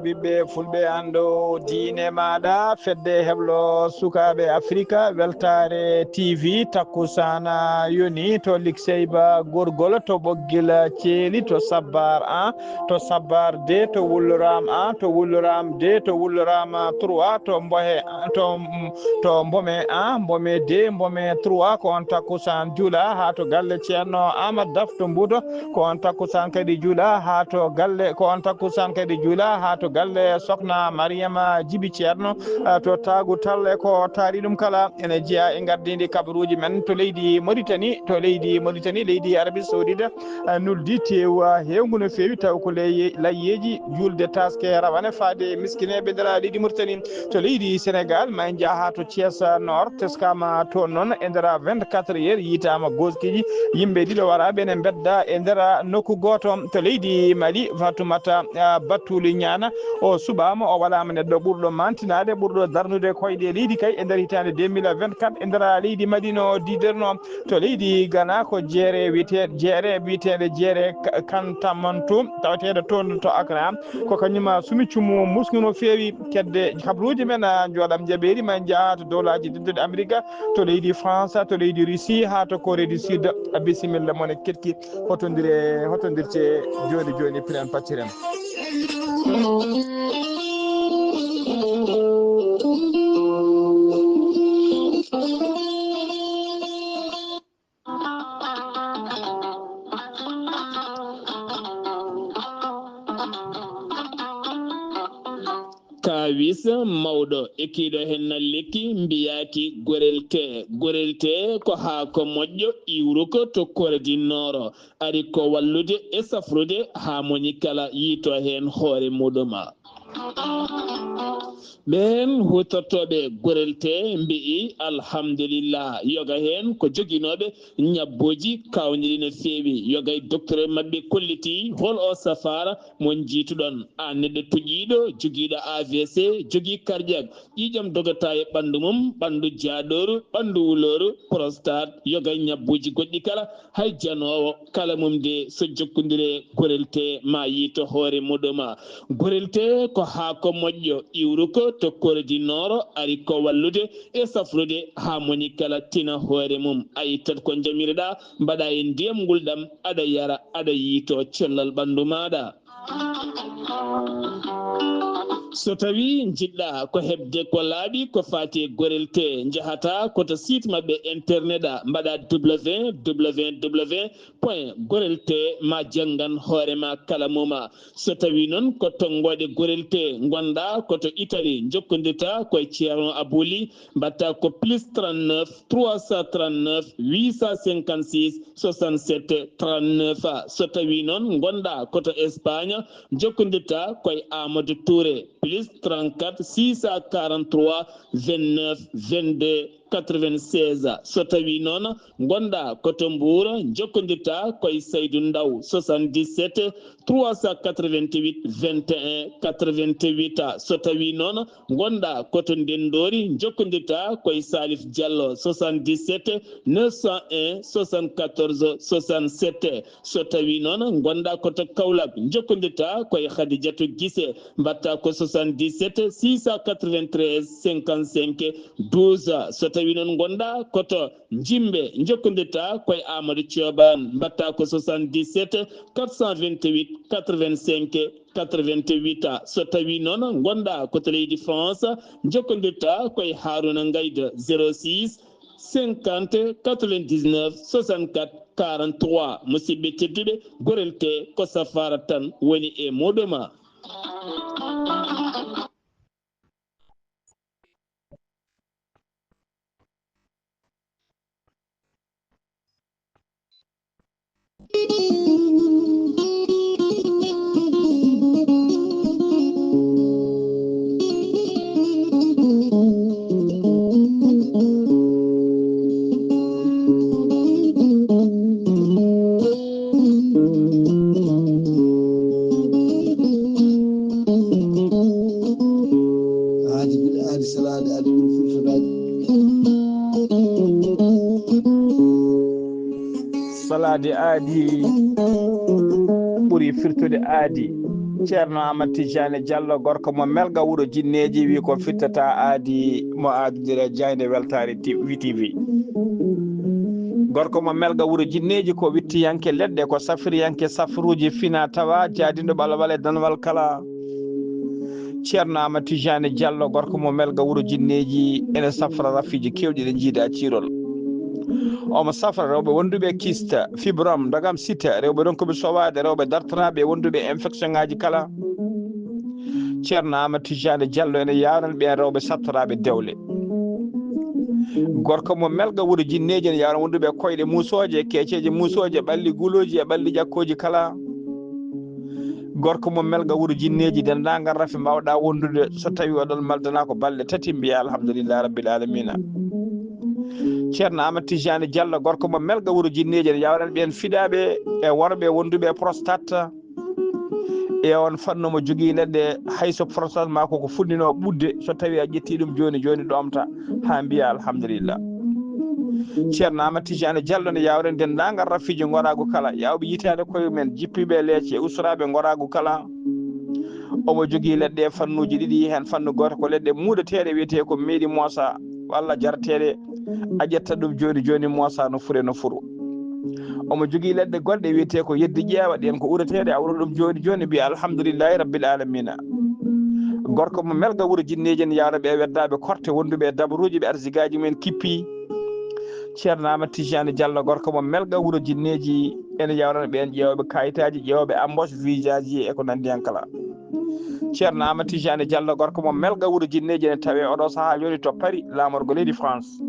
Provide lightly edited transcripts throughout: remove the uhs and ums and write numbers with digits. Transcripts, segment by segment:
ɓiɓɓe fulɓe ando diine maɗa fedde heblo sukaɓe africa weltare tv takkusana yoni to likseyba gorgol to ɓoggil ceeli to sabbar 1 to sabbar 2 to wulloram 1 to wulloram 2 to wulloram 3 to mbohe to mbome 1 mbome 2 mbome 3 ko on takkusan juula ha to galle ceerno amadou Daf to Mbuuto ko on takkusan kadi juula ha to galle ko on takkusan kadi juula ha to galle sokhna Mariama Djiby Ceerno to taagu talle ko taari ɗum kala ene jeeya e gardidi kabaruji men to leydi Mauritanie leydi Arabie Saoudite nuldi tewa hewgu no fewi taw ko layyeji julde taske rawane faade miskineɓe nder leydi Mauritanie to leydi Sénégal ma en jaaha to Thiès Nord teskama to noon e nder 24 heures yitama goskiji yimɓe ɗiɗo waraɓe ene bedda e nder nokku goto to leydi Mali Fatoumata Battouli Niane o suɓama o waɗama neɗɗo ɓurɗo mantinade ɓurɗo darnude koyɗe leydi kay e nder hitande 2024 e nder leydi Madino diderno to leydi Ghana ko jeere wiyeteɗe jeere Kantamanto tawateɗo toon to Accra ko kañum sumi cumu musgu no fewi kedde habruji men joɗam jaɓeri ma jaaha to dowlaji diddude Amérique to leydi France to leydi Russie ha to Corée du Sud bisimilla mone ketki hotodirte joni piren pacciren kawis mawɗo ekkiɗo hen lekki mbiyaki gorelte ko haako moƴƴo iwruko to Koredi Nord ari ko wallude e safrude ha moni kala yiito hen hoore muɗuma ɓen hutortoɓe gorelte mbi'i alhamdulillah yoga hen ko joguinoɓe ñabboji kawniɗi no fewi yoga e docteur mabɓe kolliti hol o safara mon jiituɗon an neɗɗo tuƴiɗo joguiɗo AVC jogui cardiaque ƴiƴam dogata e ɓandu mum ɓandu jaaɗoru ɓandu wuloru prostate yoga e ñabbuji goɗɗi kala hay janowo kala mum de so jokkodire gorelte ma yiito hoore muɗuma gorelte ko haako moƴƴo iwruko to Koredi Nord ari ko wallude e safrude ha moni kala tina hoore mum ayi tan ko jamireɗa mbaɗa e ndiyam ngulɗam aɗa yara aɗa yiito cellal ɓandu maɗa so tawi jiɗɗa ko hebde ko laaɓi ko fati gorelte jahata koto site mabɓe internet mbaɗa www.gorelte ma janggan hoorema kala muma so tawi noon ko tongoɗe gorelte gonɗa koto Italie jokkodirta koye ceerno Abouli mbatta ko plus 39 339 856 67 39 so tawi noon gonɗa koto Espagne jokkodirta koye Amadou Touré plus 34 643 29 22 96 so tawi noon gonɗa koto Mbour jokkodirta koye Saydou Ndaw 77 388 21 88 so tawi noon gonɗa koto Ndendori jokkodirta koye Salif Diallo 77 901 74 67 so tawi noon gonɗa koto Kaolack jokkodirta koye Khadidiatou Guissé mbatta ko 77 693 55 12 so tawi noon gonɗa koto Jimbe jokkodirta koye Amadou Thioban mbatta ko 77 428 85 88 so tawi noon gonɗa koto leydi France jokkodirta koye Harouna Gaïda 06 50 99 64 43 musidɓe tedduɓe gorelte ko safara tan woni e muɗuma salade aadi ɓuri firtude aadi ceerno Amadou Tidiane Diallo gorko mo melga wuro jinneji wi ko fittata aadi mo aadudire jayde weltare TV gorko mo melga wuro jinneji ko wittiyanke leɗɗe ko safriyanke safruji fina tawa jaadindo ɓalawal e danwal kala ceerno Amadou Tidiane Diallo gorko mo melga wuro jinneji ene safra rafiji kewɗi ɗe jiida cirol omo safra rewɓe wonduɓe kista fibrom dagam sita rewɓe ronkoɓe sowade rewɓe dartanaɓe wonduɓe infection ngaji kala ceerno Amadou Tidiane Diallo ene yawnan ɓen rewɓe sattoraɓe dewle gorko mo melga wuro jinneji ene yawna wonduɓe koyɗe musoje keeceje musoje ɓalli guloji e ɓalli ƴakkoji kala gorko mo melga wuro jinneji dendagal rafi mbawɗa wondude so tawi oɗon maldana ko balɗe tati mbiya alhamdulillah rabbil alamina ceerno Amadou Tidiane Diallo gorko mo melga wuro jinneji ene yawnan ɓen fiɗaɓe e worɓe wonduɓe prostate e on fanno mo jogui leɗɗe hayso prostate ma koko fuɗɗino ɓudde so tawi a ƴetti ɗum joni joni ɗomta ha mbiya alhamdulillah ceerno Amadou Tidiane Diallo ne yawren dendagal rafiji gorago kala yawɓe yitade koye men jippiɓe leecce usuraɓe gorago kala omo jogui leɗɗe fannuji ɗiɗi hen fannu goto ko leɗɗe muuɗeteɗe wiyete ko meeɗi moosa walla jarateɗe a ƴetta ɗum joni joni moosa no fure no furu omo jogui leɗɗe goɗɗe wiyete ko yeddi ƴeewa ɗen ko ureteɗe a wuro ɗum joni joni mbiya alhamdulillahi rabbil alamina gorko mo melga wuro jinneji ne yawna ɓe weddaɓe korte wonduɓe dabaruji ɓe arsigaji men kippi ceerno Amadou Tidiane Diallo gorko mo melga wuro jinneji ene yawna ɓen ƴeewɓe kayitaji ƴeewɓe embauche visa ji e ko nandi hen kala ceerno Amadou Tidiane Diallo gorko mo melga wuro jinneji ene tawe oɗo saaha joni to Paris lamorgo leydi France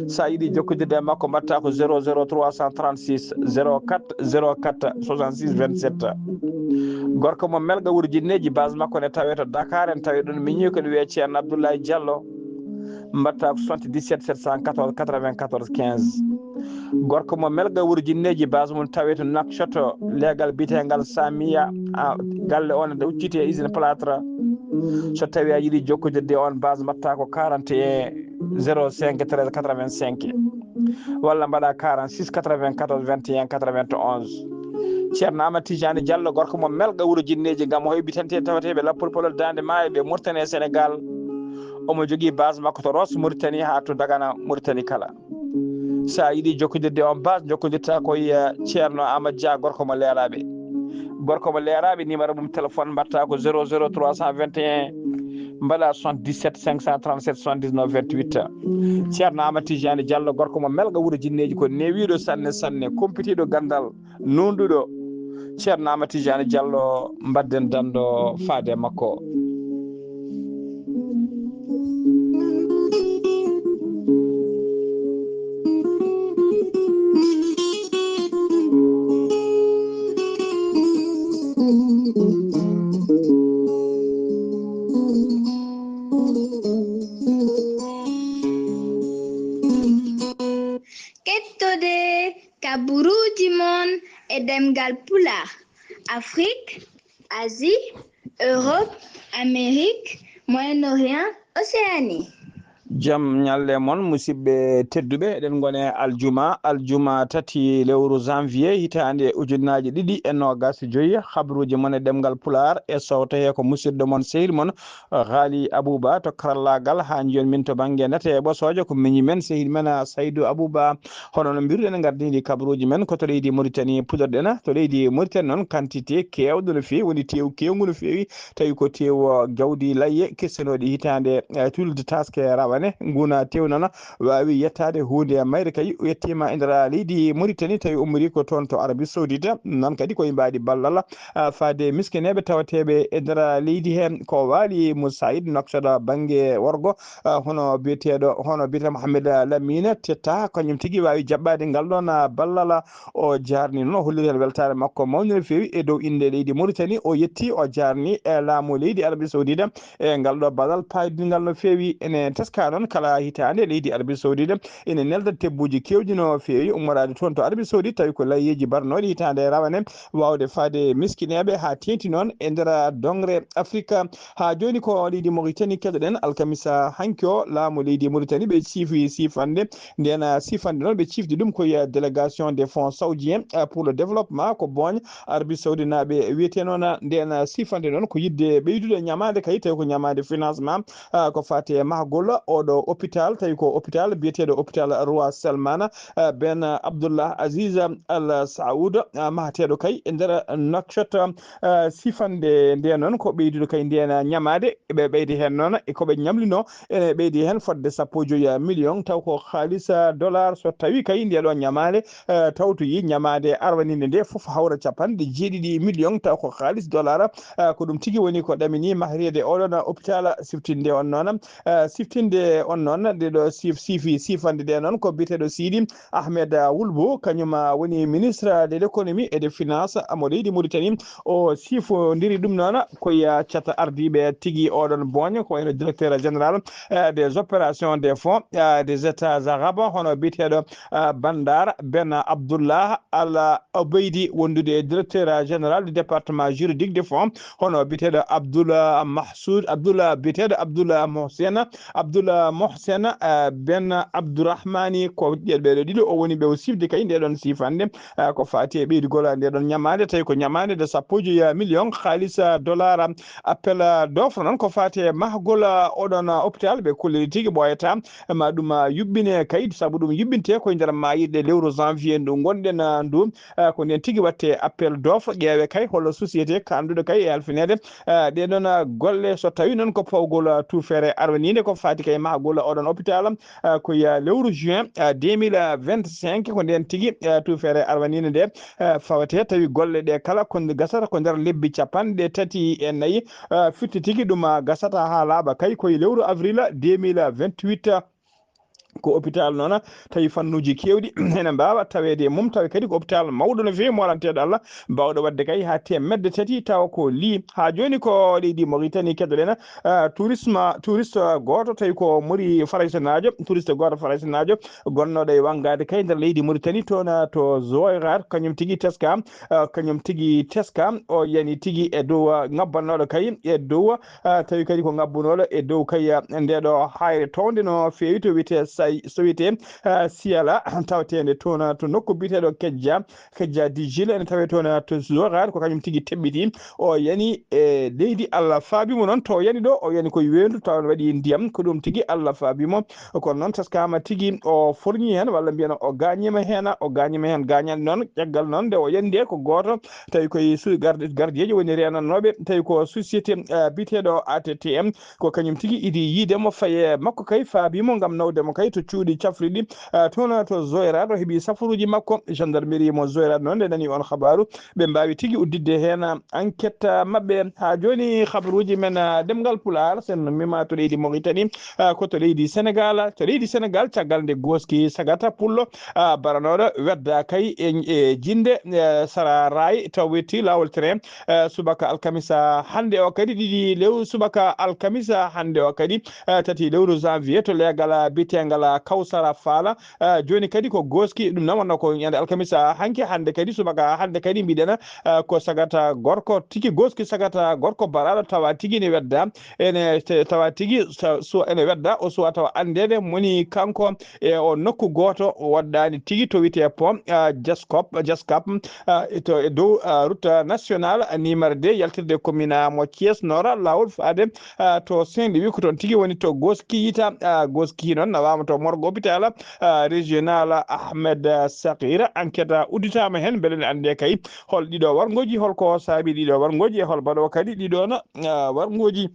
sa yiiɗi jokkodirde e makko mbatta ko 00 336 04 04 66 27 gorko mo melga wuro jinneji base makko ne tawe to Dakar en tawi ɗon miñi ko ne wiye ceerno Abdoulaye Diallo mbatta ko 77 714 94 15 gorko mo melga wuro jinneji base mum tawe to Nouakchott leegal bitegal Samia galle on nde ucciti e usine plâtre so tawi a yiiɗi jokkodirde on base mbatta ko 41 05 13 85 walla mbaɗa 46 94 21 91 ceerno Amadou Tidiane Diallo gorko mo melga wuro jinneji gam hoybitante tawateɓe lappolpolol dande maayo ɓe Mauritanie Sénégal omo jogui base makko to Ross Mauritanie ha to Dagana Mauritanie kala sa yiiɗi jokkodirde on base jokkodirta koye ceerno Amadou Dia gorko mo leeraɓe numéro mum téléphone mbatta ko 00 321 mbaɗa 77 537 79 28 ceerno Amadou Tidiane Diallo gorko mo melga wuro jinneji ko newiɗo sanne sanne kompitiɗo gandal nonduɗo ceerno Amadou Tidiane Diallo mbadden dando faade makko Kettude kaburuji mon e demgal pulaar Afrique, Asie, Europe, Amérique, Moyen-Orient, Océanie. Jam ñalle mon musidɓe tedduɓe eɗen gone aljuma tati lewru janvier hitande ujunnaji ɗiɗi e nogas joyi habruji mon e ɗemgal pular e sowta he ko musidɗo mon sehil mon haali Abouba to karallagal ha joni min to banggue nete e ɓosojo ko miñi men sehil men Saydou Abouba hono no mbiruɗen gardidi kabruji men ko to leydi Mauritanie puɗorɗen to leydi Mauritanie noon quantité kewɗo no fewi woni tew kewgu no fewi tawi ko tew jawdi layye kessanoɗi hitande tulde taske rawane rawane nguna tewnana wawi yettade hunde mayre kay yettima indira leydi Mauritanie tawi ummori ko toon to Arabie Saoudite non kadi koye mbaɗi ballal faade miskineɓe tawateɓe e nder leydi hen ko waali Moussaïd noktoɗo banggue worgo hono biyete Mohamed Lamine tetta kañum tigui wawi jaɓɓade ngal ɗon ballal o jarni noon o holliri hen weltare makko mawni no fewi e dow inde leydi Mauritanie o yetti o jarni e laamu leydi Arabie Saoudite e ngal ɗo ballal paydingal no fewi ene teska noon kala hitande leydi Arabie Saoudite ene nelda tebbuji kewɗi no fewi ummorade toon to Arabie Saoudite tawi ko layyeji barnoɗi hitande rawane wawde faade miskineɓe ha tenti noon e nder dongre Afrique ha joni ko leydi Mauritanie keɗoɗen alkamisa hanki o laamu leydi Mauritanie ɓe siifi sifande nden sifande noon ɓe cifdi ɗum koye délégation des fonds saoudiens pour le développement ko boñ Arabie Saoudite naɓe wiyete noon nden sifande noon ko yidde ɓeydude ñamade kay tawi ko ñamade financement ko fati e mahgol oɗo hôpital tawi ko hôpital biyeteɗo hôpital Roi Salman Ben Abdullah Aziz Al Saoud mahateɗo kay e nder Nouakchott sifande nde noon ko ɓeydude kay nden ñamade ɓe ɓeydi hen noon koɓe ñamlino ene ɓeydi hen fodde 15 million taw ko haalisa dollar so tawi kay ndeɗo ñamade tawtoyi ñamade arwaninde nde foof hawra 70 million taw ko haalis dollar ko ɗum tigui woni ko ɗamini mahrede oɗon hôpital siftinde on noon siftinde on noon ndeɗo siifi sifande nde noon ko biyeteɗo Sidi Ahmed Wulbo kañum woni ministre de l'économie et des finances mo leydi Mauritanie o sifodiri ɗum noon koye cata ardiɓe tigui oɗon boñ ko wayno directeur général des opérations des fonds des états arabes hono biyeteɗo Bandar Ben Abdullah Al Obeydi wondude directeur général du département juridique des fonds hono biyeteɗo Abdoula Mahsoud biyeteɗo Abdoula Mohsen Ben Abdourahmani ko ɓeɗo ɗiɗo o woni ɓe o sifde kay ndeɗon sifande ko fati e ɓeydugol ndeɗon ñamade tawi ko ñamade de 10 million haalisa dollar appel d'offre noon ko fati e mahgol oɗon hôpital ɓe kulliri tigui ɓoyata ma ɗum yuɓɓine kayit saabu ɗum yuɓɓinte koye nder mayirɗe lewru janvier ndu gonɗen ndu ko nden tigui watte appel d'offre ƴeewe kay holo société kanduɗo kay e alfinede ɗeɗon golle so tawi noon ko pawgol tufere arwanide ko fati kay mahgol oɗon hôpital koye lewru juin 2025 ko nden tigui tufere arwanide nde fawate tawi golle ɗe kala ko gasata ko nder lebbi 34 fitti tigui ɗum gasata ha laaɓa kay koye lewru avril 2028 ko hôpital noon tawi fannuji kewɗi ene mbawa tawede mum tawi kadi ko hôpital mawɗo no fewi moranteɗo Allah mbawɗo wadde kay ha temedde tati taw ko li ha joni ko leydi Mauritanie keɗoɗen touriste goto tawi ko mori faraysinajo touriste goto faraysinajo gonnoɗo e wangade kay nder leydi Mauritanie toon to Zoyrat kañum tigui teska o yani tigui e dow ngabbannoɗo kay e dow tawi kadi ko ngabbunoɗo e dow kay ndeɗo hayre towde no fewi to wiyete so wiyete siyala tawtede toon to nokku biteɗo kejja digile ene tawe toon to Zorar ko kañum tigui teɓɓiti o yani e leydi Allah faabimo noon to yani ɗo o yani koye wendu taw waɗi ndiyam ko ɗum tigui Allah faabimo kono noon teskama tigui o forñi hen walla mbiyen o gañima hen gañal noon ƴaggal noon nde o yani nde ko goto tawi koye gardieji woni renannoɓe tawi ko société biteɗo ATTM ko kañum tigui idi yidemo faye makko kay faabimo gam nawdemo kay to cuuɗi cafriɗi toon to Zoyrat o heeɓi safaruji makko gendarmerie mo Zoyrat noon nde nani on habaru ɓe mbawi tigui uddidde hen enquête mabɓe ha joni habaruji men ɗemgal Pulaar sen mima to leydi Mauritanie ko to leydi Sénégal caggal nde goski sagata pullo baranoɗo wedda kay e jinde Sara Ray taw wetti lawol train subaka alkamisa hande o kadi ɗiɗi lew subaka alkamisa hande o kadi tati lewru janvier to legal bitegal Kawsara Fala joni kadi ko goski ɗum noon wonno ko ñande alkamisa hanki hande kadi subaka hande kadi mbiɗen ko sagata gorko tigi goski sagata gorko baraɗo tawa tigui ne wedda ene tawa tigui so ene wedda o suwa tawa andede moni kanko e o nokku goto waddani tigui to wiyete pont Jascap to e dow route nationale numéro 2 yaltirde commune mo Thiès Nord lawol faade to Saint-Louis ko toon tigui woni to goskiyita goski noon nawama to morgue hôpital régional Ahmed Sakir enquête udditama hen beele ne ande kay hol ɗiɗo wargoji holko saabi ɗiɗo wargoji e hol mbaɗo kadi ɗiɗon wargoji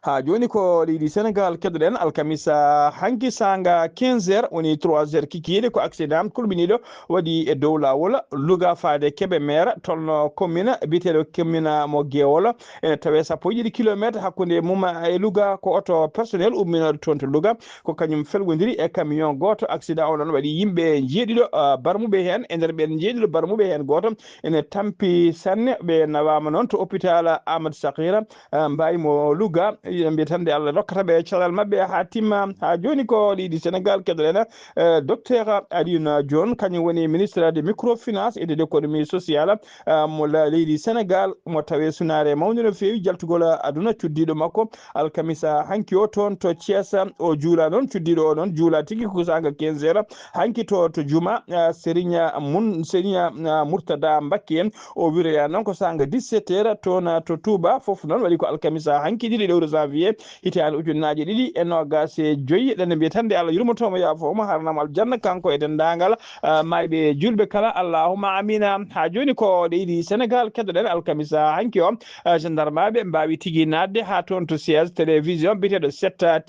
ha joni ko leydi Sénégal keddoɗen alkamisa hanki sanga 15h woni 3h kikiɗe ko accident kulminiɗo waɗi e dow lawol Louga faade Kébé maire tolno commune biteɗo commune mo Guéwol ene tawe 1 kilométre hakkude Muma e Louga ko auto personnel umminoɗo toon to Louga ko kañum felgodiri e camion goto accident o noon waɗi yimɓe jeeɗiɗo barmuɓe hen e nder ɓen jeeɗiɗo barmuɓe hen goto ene tampi sanne ɓe nawama noon to hôpital Amadou Sakhira mbayimo Louga mbiya tan de Allah rokkata ɓe calal mabɓe ha timma ha joni ko leydi Sénégal keɗoɗen docteur Alioune Dione kañum woni ministre de microfinance et de l'économie sociale mo leydi Sénégal mo tawe sunare mawde no fewi jaltugol aduna cuddiɗo makko alkamisa hanki o toon to Thiès o juula noon cuddiɗo o noon juula tigui ko sanga 15h hanki to Juma Serigne Murtada Mbacke en o wiroya noon ko sanga 17h toon to Touba foof noon waɗi ko alkamisa hanki ɗiɗi lewru janvier hitande ujunnaje 225 ɗenne mbiya tan de Allah yurmotomo yaafoma harnamo aljanna kanko e dendagal mayɓe julɓe kala allahumma amina ha joni ko leydi Sénégal keddoɗen alkamisa hanki o gendarmeɓe mbawi tigui nadde ha toon to siège télévision biteɗo 7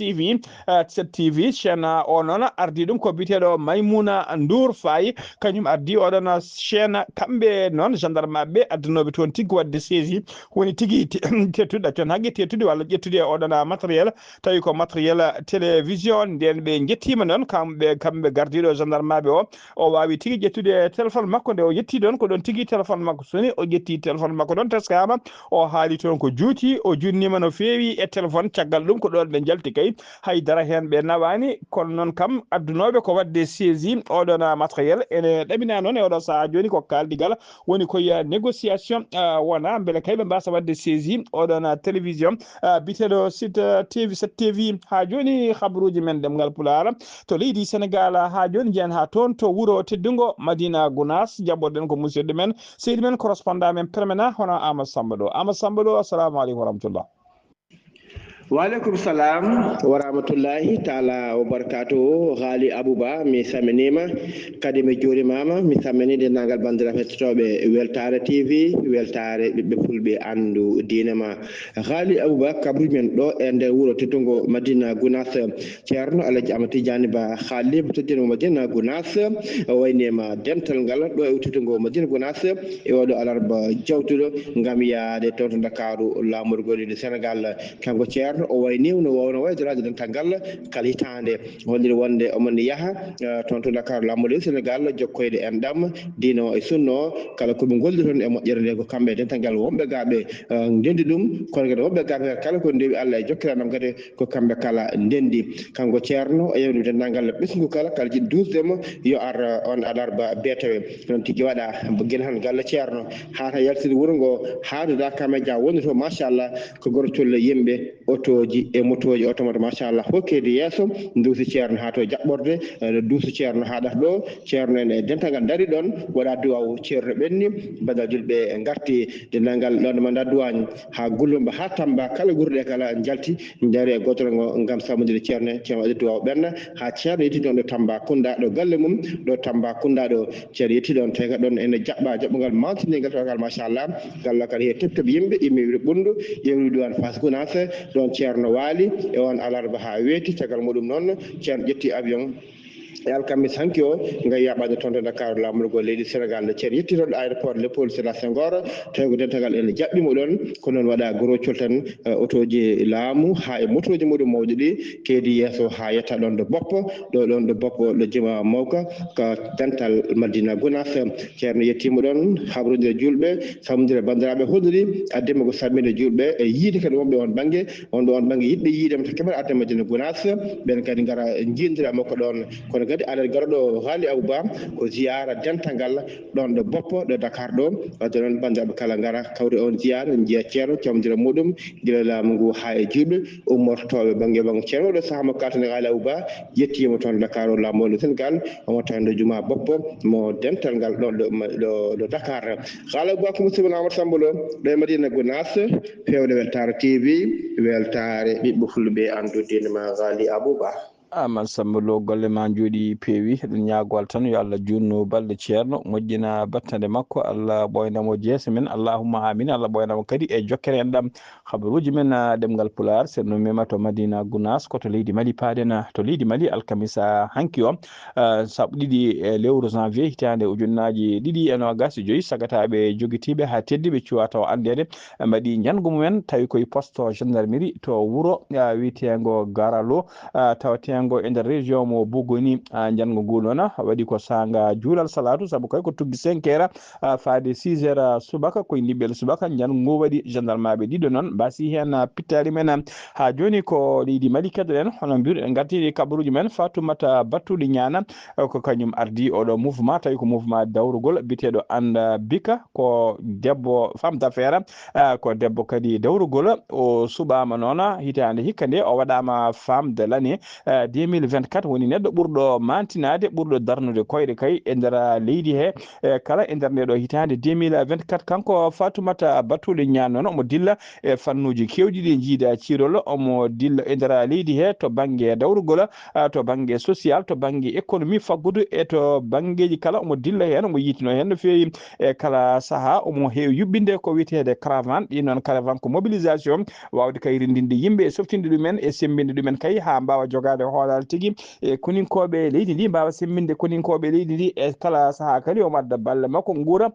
TV chaîne o noon ardi ɗum ko biteɗo Maymouna Ndour Faye kañum ardi oɗon chaîne kamɓe noon gendarmeɓe addunoɓe toon tigui wadde saisi woni tigui tettude ɗaccon haqqe tettude walla ƴettude oɗon matériel tawi ko matériel télévision nden ɓe jettima noon kamɓe gardiɗo gendarmeɓe o wawi tigui ƴettude téléphone makko nde o yetti ɗon ko ɗon tigui téléphone makko soni o ƴetti téléphone makko ɗon teskama o haali toon ko juuti o junnima no fewi e téléphone caggal ɗum ko ɗon ɓe jalti kay haydara hen ɓe nawani kono noon kam addunoɓe ko wadde saisi oɗon matériel ene ɗamina noon e oɗo saaha joni ko kaldigal woni koye négociation wona beele kay ɓe mbasa wadde saisi oɗon télévision biteɗo site TV 7 TV ha joni habaruji men ɗemgal Pulaar to leydi Sénégal ha joni jeeyan ha toon to wuuro teddugo Madina Gounass jabboɗen ko musidɗo men seydi men correspondant men permanent hono Amadou Samba Ɗo assalamu aleykum wa rahmatullah. Waleykum salam wa rahmatullahi taala wa barakatuhu Ghali Abouba mi saminima kadi mi juurimama mi saminide nangal bandiraɓe hettotoɓe Weltare TV weltare ɓiɓɓe fulɓe andu diine ma Ghali Abouba kabruji men ɗo e nder wuuro teddugo Madina Gounass ceerno Alaji Amadou Tidiani Ba haalima teddingo Madina Gounass waynima dental ngal ɗo e teddugo Madina Gounass e oɗo alarba jawtuɗo gam yaade toon to Dakaru lamorgol leydi Sénégal kanko ceerno o wayni no wawno waydorade dental ngal kala hitande holliri wonde omon yaaha toon to Dakar lamorgol Sénégal jokkoyde en ɗam dino e sunno kala koɓe golli toon e moƴƴere nde ko kamɓe dental ngal wonɓe gaɓe ndendi ɗum kono kadi wonɓe gaɓe kala ko ndewi Allah e jokkiranam kadi ko kamɓe kala ndendi kanko ceerno o yewni dental ngal ɓesgu kala jiɗi dusdemo yo ar on alarba beetawe noon tigui waɗa guila tan galle ceerno hata yaltide wuuro ngo haaduda kame dia woni to machallah ko gortol yimɓe otoji e motoji automate machallah hokkede yesso duusi ceerno ha to jaɓɓorde duusi ceerno haɗata ɗo ceerno en e dental ngal daari ɗon waɗa duwaw ceerno ɓenni badal julɓe garti dental ngal ɗon manda duwañ ha Gouloumbou ha Tamba kala guurɗe kala jalti daari e gotol ngo gam sammodire ceerno waɗi duwaw ɓenna ha ceerno yetti ɗon ɗo Tambacounda ɗo galle mum ɗo Tambacounda ɗo ceerno yetti ɗon tawi kadi ɗon ene jaɓɓa jaɓɓogal mawtindigal tawgal machallah galla kadi he tebtoɓe yimɓe immiɓe ɓundu ƴewri duwan Fass Gounass ɗon ceerno waali e on alarba ha weeti tagal muɗum noon ceerno ƴetti avion e alkamisa hanki o gay yaɓade toon to Dakar lamorgol leydi Sénégal ceerno yetti toon ɗo aéroport Léopold Sédar Senghor tawi ko dental ene jaɓɓimo ɗon ko noon waɗa gorocol tan autoji laamu ha e motoji muɗum mawɗi ɗi keedi yesso ha yetta ɗon ɗo Boppo ɗon ɗo Boppo ɗo Jima Mawka ko dental Madina Gounass ceerno yettimo ɗon habrude julɓe sammodire bandiraɓe hoɗori addema ko samminde julɓe e yiide kadi wonɓe on banggue wonɓe on banggue yiɗɓe yiidema to keɓata adde Madina Gounass ɓen kadi gara jindira makko ɗon kono kadi aɗa garoɗo Ghali Abouba ko ziyara dental ngal ɗon ɗo Boppo ɗo Dakar ɗo wadde noon bandiraɓe kala gara kawri on ziyara jiiya ceerno camdira muɗum guila laamu ngu ha e julɓe ummortoɓe banggue ceerno ɗo saaha mo kaltane Ghali Abouba yettima toon Dakar o lamorɗo Sénégal omo tawde Juma Boppo mo dental ngal ɗon ɗo Dakar Ghali Abouba ko musidɗo Amadou Samba Lo ɗo e Madina Gounass fewde Weltare TV weltare ɓiɓɓe fulɓe andu diine ma Ghali Abouba aman sambulo golle ma jooɗi peewi eɗen ñaagol tan yo Allah junno balɗe ceerno moƴƴina battande makko Allah ɓoynamo jeese men allahumma amin Allah ɓoynamo kadi e jokkere en ɗam habaruji men ɗemgal pular serno mema to Madina Gounass koto leydi Mali paadena to leydi Mali alkamisa hanki o sabu ɗiɗi e lewru janvier hitande ujunnaji ɗiɗi e nogas joyi sagataɓe joguitiɓe ha teddiɓe cuwa taw andede mbaɗi jangu mumen tawi koye poste gendarmerie to wuuro witego garalo tawatengo e nder région mo Bogoni jango ngu noon waɗi ko sanga juulal salatu saabu kay ko tuggi 5 heures faade 6 heures subaka koye ndiɓɓel subaka jango ngu waɗi gendarmeɓe ɗiɗo noon mbasi hen pittali men ha joni ko leydi Mali kedoɗen hono mbiruɗen gartiri kabaruji men Fatoumata Batouly Niane ko kañum ardi oɗo mouvement tawi ko mouvement dawrugol biteɗo anda bika ko debbo femme d'affaire ko debbo kadi dawrugol o suɓama noon hitande hikka nde o waɗama femme de l'année 2024 woni neɗɗo ɓurɗo mantinade ɓurɗo darnude koyɗe kay e nder leydi he kala e nder ndeɗo hitande 2024 kanko Fatoumata Batouly Niane noon omo dilla e fannuji kewɗi ɗi jiida cirol omo dilla e nder leydi he to banggue dawrugol to banggue social to banggue économie faggudu e to banggueji kala omo dilla hen omo yitino hen no fewi e kala saaha omo heewi yuɓɓinde ko witede caravane ɗi noon caravane ko mobilisation wawde kay rendinde yimɓe e softinde ɗumen e sembinde ɗumen kay ha mbawa jogade hoolal tigui e koninkoɓe leydi ndi mbawa sembinde koninkoɓe leydi ndi e kala saaha kadi omo adda balle makko guura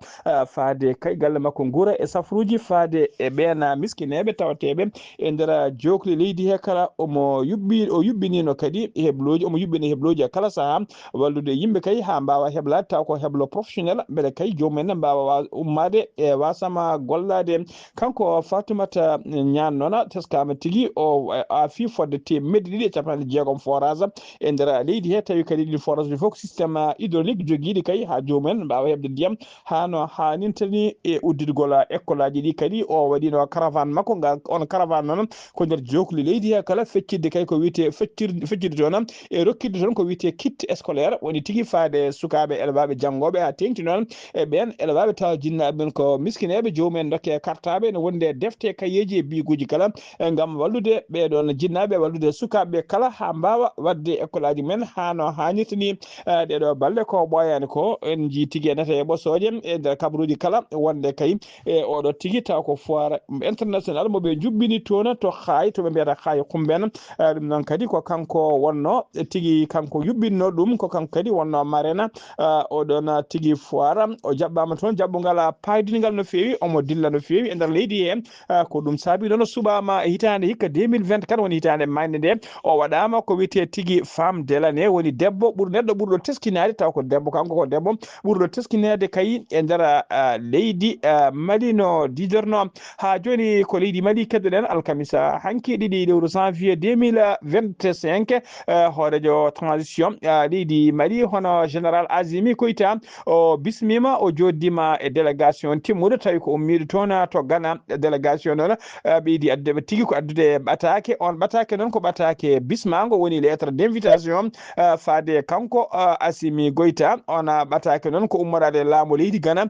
faade kay galle makko guura e safruji faade e ɓen miskineɓe tawateɓe e nder jokli leydi he kala omo yuɓɓinino kadi hebloji omo yuɓɓini hebloji e kala saaha wallude yimɓe kay ha mbawa heblade taw ko heblo professionnel beele kay jomumen mbawa ummade e wasama gollade kanko Fatoumata Niane noon teskama tigui o fi fodde temedde ɗiɗi e capanɗe jeegom forage e nder leydi he tawi kadi ɗi forage ɗi fof systéme hydraulique joguiɗi kay ha jomumen mbawa hebde ndiyam hano hannintani e uddidgol école aji ɗi kadi o waɗino caravane makko ngal on caravane noon ko nder jokli leydi he kala feccirde kay ko wiyete feccirde toon e rokkirde toon ko wiyete kit scolaire woni tigui faade sukaɓe élevaɓe janggoɓe ha tengti noon e ɓen élevaɓe tawa jinnaɓe men ko miskineɓe jomumen dokke kartaɓe ne wonde defte kayeji e biguji kala gam wallude ɓeɗon jinnaɓe wallude sukaɓeɓe kala ha mbawa wadde école aji men hano hannirtani ɗeɗo balɗe ko ɓoyani ko en jii tigui nete e ɓossoje e nder kabaruji kala wonde kay e oɗo tigui taw ko foire international moɓe juɓɓini toon to Haay toɓe mbiyata Haay Kumben ɗum noon kadi ko kanko wonno tigui kanko yuɓɓinno ɗum ko kanko kadi wonno marraine oɗon tigui foire o jaɓɓama toon jaɓɓogal paydinigal no fewi omo dilla no fewi e nder leydi he ko ɗum saabi noon suɓama hitande hikka 2024 woni hitande mayde nde o waɗama ko wiyete tigui femme de l'année woni debbo neɗɗo ɓurɗo teskinade taw ko debbo kanko ko debbo ɓurɗo teskinade kay e nder leydi Mali no didorno ha joni ko leydi Mali keddoɗen alkamisa hanki ɗiɗi lewru janvier 2025 hoorejo transition leydi Mali hono général Azimi Koïta o bismima o joddima e délégation timmuɗo tawi ko ummiɗo toon to Ghana délégation noon ɓeydi addude tigui ko addude ɓatake on ɓatake noon ko ɓatake bismago woni lettre d' invitation faade kanko Assimi Goïta on ɓatake noon ko ummorade laamu leydi Ghana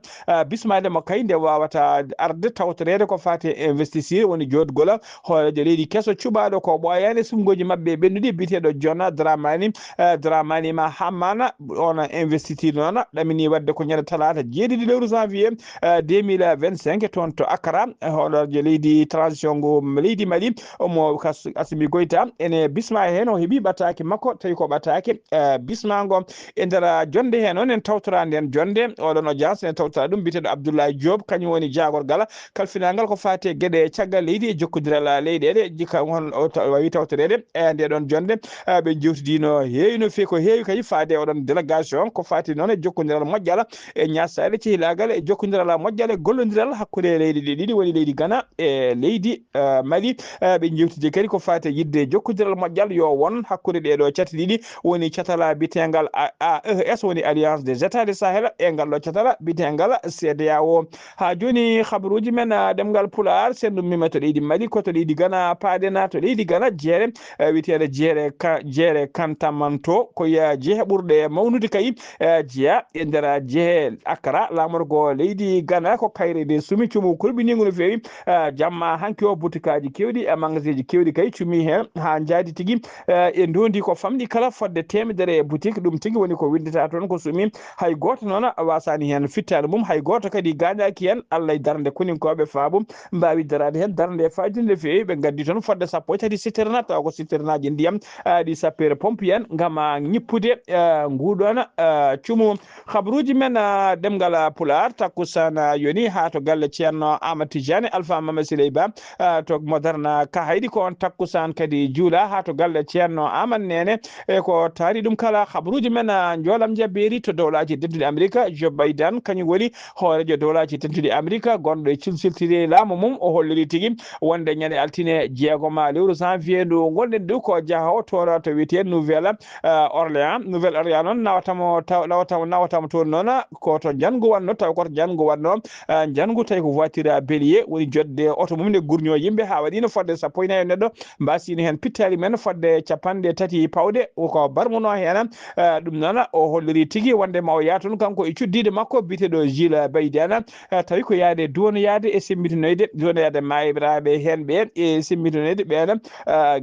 bismade mo kay nde wawata arde tawtorede ko fate investisseur woni jodgol hoorejo leydi kesso cuɓaɗo ko ɓoyani sumgoji mabɓe ɓennuɗi biteɗo John Dramani ma Hammana on investiture noon ɗamini wadde ko ñande talata jeeɗiɗi lewru janvier 2025 toon to Accra hoorejo leydi transition ngu leydi Mali omo Assimi Goïta ene bisma hen o heeɓi ɓatake makko tawi ko ɓatake bismago e nder jonde he noon en tawtora nden jonde oɗon audience en tawtora ɗum biteɗo Abdoulaye Diop kañum woni jagorgal kalfinangal ko fate gueɗe caggal leydi e jokkodiral leyɗele jikka on wawi tawtorede e ndeɗon jonde ɓe jewtidino heewi no fewi ko heewi kadi faade oɗon délégation ko fati noon e jokkodiral moƴƴal e ñassade cehilagal e jokkodiral moƴƴal e gollodiral hakkude leydi ɗiɗi woni leydi Ghana e leydi Mali ɓe jewtidi kadi ko fate yidde jokkodiral moƴƴal yo won hakkude ɗeɗo cati ɗiɗi woni catala bitegal AES woni alliance des états du Sahel e ngal ɗo catala bitegal CEDEAO ha joni habaruji men ɗemgal Pulaar sendu mima to leydi Mali koto leydi Ghana paadena to leydi Ghana jeere witede jeere Kantamanto koye jeehe ɓurɗe mawnude kay jeeya e nder jeehe Accra lamorgo leydi Ghana ko kayrede sumi cumu kulɓinigo no fewi jamma hanki o butikaji kewɗi e magasin ji kewɗi kay cumi hen ha jaadi tigui e ndondi ko famɗi kala fodde temedere boutique ɗum tigi woni ko windita toon ko sumi hay goto noon wasani hen fittade mum hay goto kadi gañaki hen Allah e darde koninkoɓe faabum mbawi darade hen darde fajinde fewi ɓe gaddi toon fodde sappo e tati citerne taw ko citernaji ndiyam ɗi sapere pompe en gam ñippude nguɗon cuumu habaruji men demgal pular takkusana yoni ha to galle ceerno Amadou Tidiane Alpha Mama Siley Ba to Moderna ka haydi ko on takkusan kadi juula ha to galle ceerno Amadou Nene e ko taari ɗum kala habaruji men jolam jabberi to dowlaji dentuɗi America Joe Biden kañum woni hoorejo dowlaji dentuɗi America gonɗo e cilsiltiri laamu mum o holliri tigui wonde ñande altine jeegoma lewru janvier ndu gonɗen du ko jaaha o toon to wiyete Nouvelle Orléans noon nawatamo toon noon ko to janggo wanno taw koto janggo wanno janggo tawi ko voiture bélier woni jodde oto mum ne gurño yimɓe ha waɗino fodde sappo e nayyi neɗɗo mbasino hen pittali men fodde capanɗe tati pawɗe ko barmuno hen ɗum noon o holliri tigui wonde ma o yaa toon kanko e cuddide makko biteɗo Jules Baydana tawi ko yaade duwonoyade e simmitonoyde duwonoyade mayiraɓe hen ɓe e simmitonoyde ɓen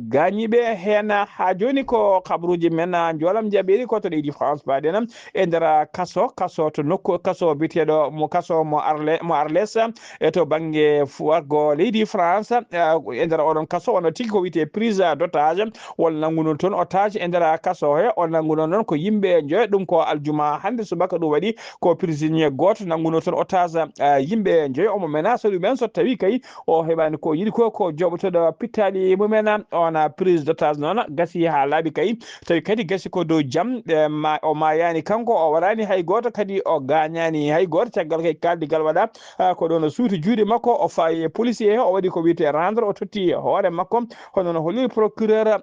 gañiɓe hen ha joni ko kabaruji men jolam jaɓeri koto leydi France baɗen e nder kaso to nokku kaso biteɗo mo kaso mo Arles e to banggue wargo leydi France e nder oɗon kaso ono tigui ko wiyete prise d'otage won nangunon toon otage e nder kaso he on nangunon noon ko yimɓe joyo ɗum ko aljuma hande subaka ɗum waɗi ko prisonnier goto nanguno toon otage yimɓe joyo omo menace ɗumen so tawi kay o heɓani ko yiɗi ko joɓotoɗo pittali mumen on prise d'otage noon gasi ha laaɓi kay tawi kadi gasi ko dow jaam o mayani kanko o waɗani hay goto kadi o gañani hay goto caggal kay kaldigal waɗa ko ɗon suuti juuɗe makko o fayi policier he o waɗi ko wiyete rendre o totti hoore makko hono no holli procureur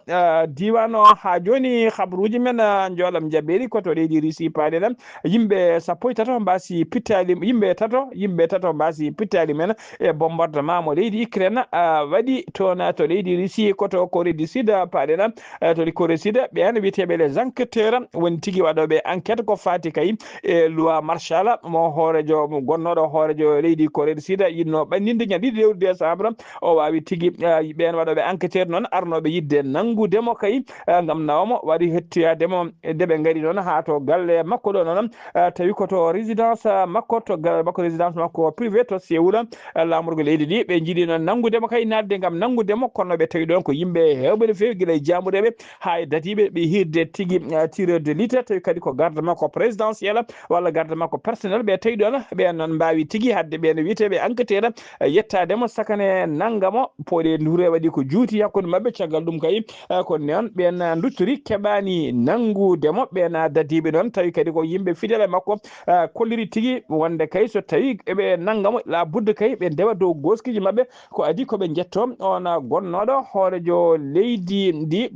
diwan o ha joni habaruji men jolam jaɓeri koto leydi Russie paɗen yimɓe sappo e tato mbasi pittali yimɓe tato mbasi pittali men e bombardement mo leydi Ukraine waɗi toon to leydi Russie koto Corée du Sud paɗen to Corée Sud ɓen wiyeteɓe les enquêteurs woni tigui waɗoɓe enquête ko fati kay e loi martial mo hoorejo mo gonnoɗo hoorejo leydi Corée du Sud yinno ɓanninde ñaɗiɗi lewru décembre o wawi tigui ɓen waɗoɓe enquêteur noon arnoɓe yidde nangudemo kay gam nawamo waɗi hettiyademo deɓe gaari noon ha to galle makko ɗo noon tawi koto résidence makko to galle makko résidence makko privé to Séoul lamorgo leydi ndi ɓe jiiɗi noon nangudemo kay nadde gam nangudemo kono ɓe tawi ɗon ko yimɓe hewɓe no fewi guila e jamuɗeɓe ha e datiɓe ɓe hirde tigui tireur de lutte tawi kadi ko garde makko présidentiel walla garde makko personnel ɓe tawi ɗon ɓen noon mbawi tigui hadde ɓen wiyeteɓe enquêteur yettademo sakane nanggamo pooɗe ndure waɗi ko juuti hakkude mabɓe caggal ɗum kay ko noon ɓen duttori keɓani nangudemo ɓen dadiɓe ɗon tawi kadi ko yimɓe fidèle makko kolliri tigui wonde kay so tawi eɓe nanggamo la budde kay ɓe ndewa dow goskiji mabɓe ko adi koɓe jetto on gonnoɗo hoorejo leydi ndi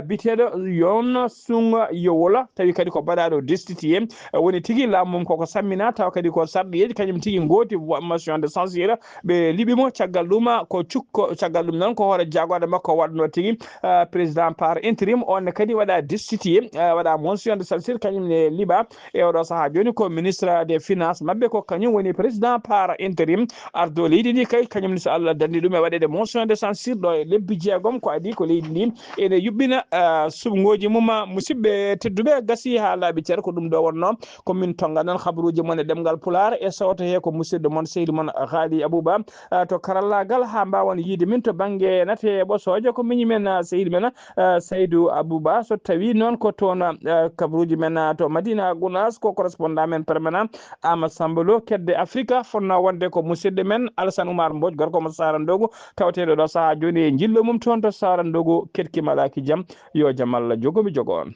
biteɗo Yoon Sung Yeol tawi kadi ko baɗaɗo destitué woni tigui laamu mum koko sammina taw kadi ko sarɗiyeji kañum tigui gooti motion de censure ɓe liɓimo caggal ɗum ko cukko caggal ɗum noon ko hoore jagoɗo makko waɗno tigui président par intérim on kadi waɗa destitué waɗa motion de censure kañum ne liiɓa e oɗo saaha joni ko ministre des finances mabɓe ko kañum woni président par intérim ardo leydi ndi kay kañum so Allah dandi ɗum e waɗede motion de censure ɗo e lebbi jeegom ko adi ko leydi ndi ene yuɓɓina suɓgoji mum musidɓe tedduɓe gasi ha laaɓi ceer ko ɗum ɗo wonno komin tonga noon habaruji mon e ɗemgal Pulaar e sawto he ko musidɗo moon sehdi moon Haali Abouba to karallagal ha mbawon yiide min to banggue nate ɓosoje ko miñimen sehdi men Saydou Abouba so tawi noon ko toon kabaruji men to Madina Gounass ko correspondant men permanent Amadou Samba Lo kedde Afrique fonno wonde ko musidɗo men Alassane Oumar Mbodj gorko mo Sarandogo tawateɗo ɗo saaha joni e jillo mum toon to Sarandogo ketkimalaki jaam yo jaam Allah jogomi jogo on.